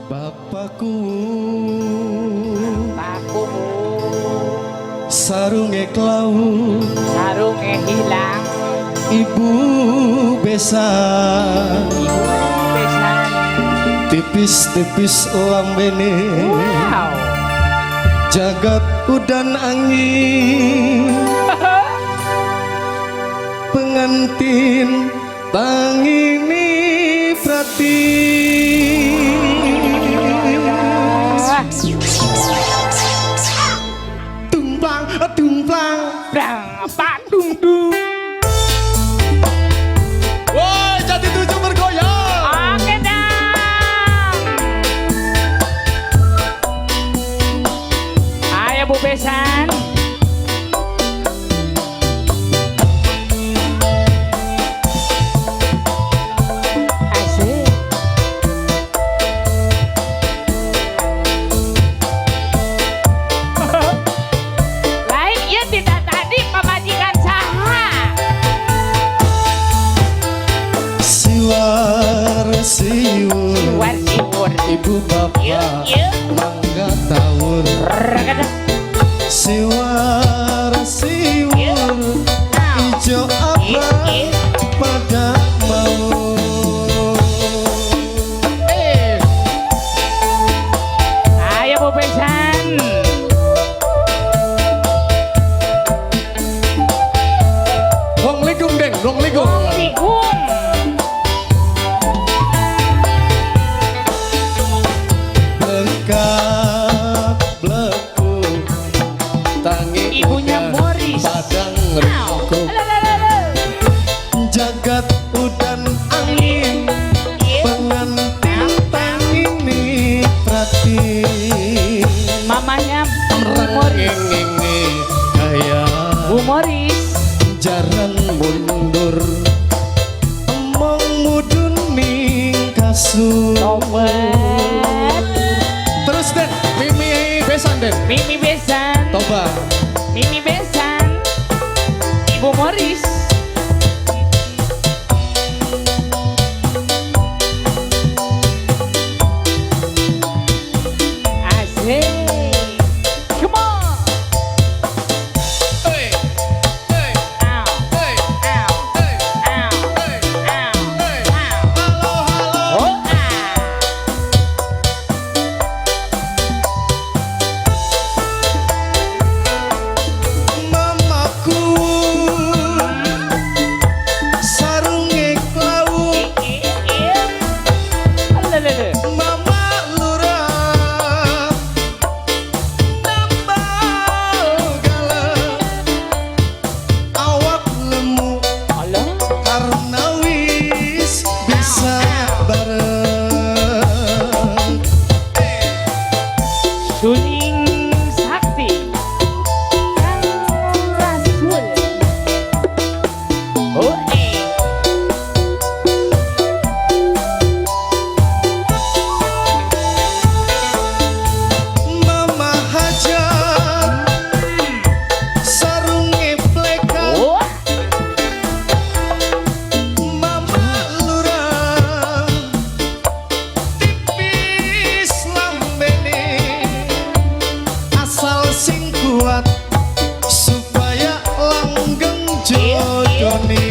Bapakku Bapakku sarunge klau sarunge hilang ibu besan ibu besan tipis-tipis lambene wow jagat udan angin pengantin tangini prati tumplang tumplang pak dung dung. woi Jati Tujuh bergoyang Oke dong. Ayo Bu Besan. Asik. Lain ya tidak tadi pemajikan saha. siwar siwur Siwar ibu bapak mangga tawur Ragada. siwar siwur ijo apa pada mau Ayo Bu Besan. wong ligung deng wong ligung Ligung. Blekap blekuk tangi Ibunya udan Boris. padang rengkuk jagat udan angin pengantin tangini prati Mamanya Bu Moris. ngenge kaya Bu Moris. jaran mundur emong mudun ning kasur Tobat. terus Den Mimi besan Den Mimi Besan. toba Mimi Besan. Ibu Moris. Asik. Come on. hey hey Ow. hey Ow. hey Ow. hey Ow. hey Ow. halo halo Oh, ah. mamaku sarunge klau Alalala. mama lurah nambal galau awak lemu Alah. karena wis bisa bareng Suling Sakti. Kang Rasul. Oh, mama hajar sarunge plekat Oh, mama lurah tipis lambene asal sing kuat supaya langgeng jodone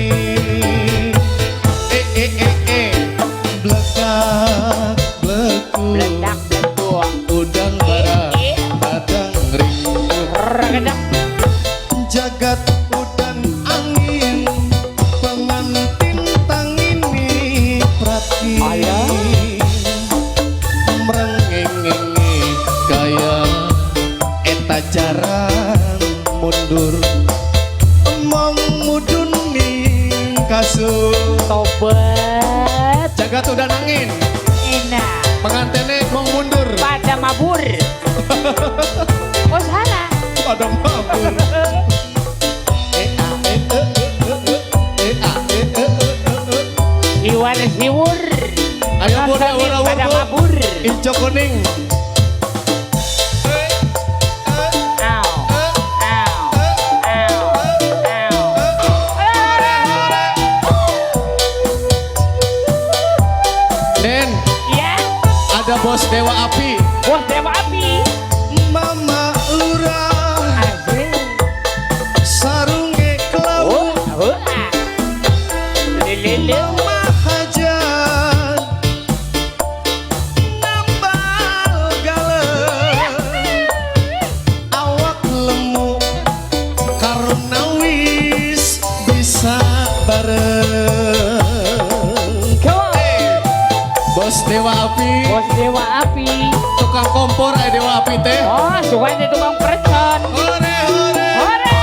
bledak bleku meledak meledak. udan bara padang ringkuk Ragadak. jagat udan angin pengantin tangini prati Alah. merengenge kaya eta jaran mundur emong mudun ning kasur Tobat. jagat udan angin Enak. pengantene mong mundur Pada mabur. Oh, salah. pada mabur Iwan siwur. ayo bur Pada mabur. ijo kuning Ow. Ow. Ow. Ow. Den Ya. ada Bos Dewa Api. Bos Dewa Api. Mama Lurah Asik. sarunge Oh, kelabu. Lele. Mama Hajan nambal galen. Awak lemu karena wis bisa bareng. Bos Dewa Api, Bos Dewa Api. tukang kompor Dewa Api teh. Oh, suka di tukang percon. Hore hore. Ore.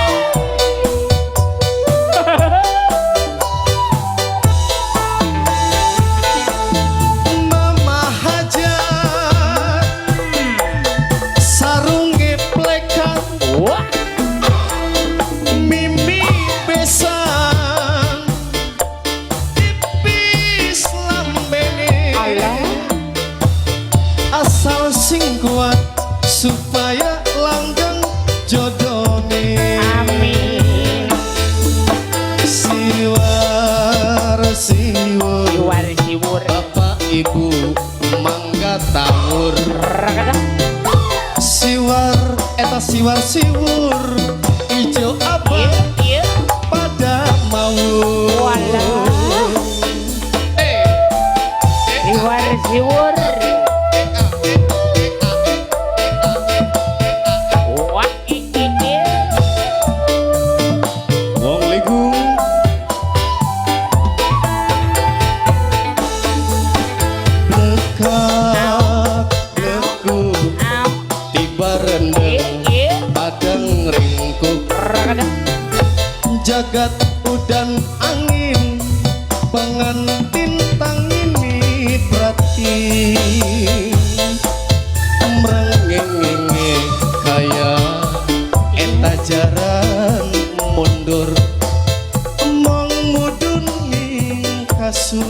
Mama Hajar sarung geplekan. Wah, Mimi besan tipis lambene. alah. Asal sing kuat supaya langgeng jodone. Amin. Siwar siwur Luar siwur. Bapak Ibu mangga tawur. Rakata. Siwar eta siwar siwur ijo apa Iya. pada mau. Walah. Luar siwur. Wah, Wong ligung lekak leku Am. tiba rendeng Iya. padang ringkuk Rakata. jagat udan angin pengantin tangini prati merengenge kaya eta jaran mundur mong mudun ning kasur.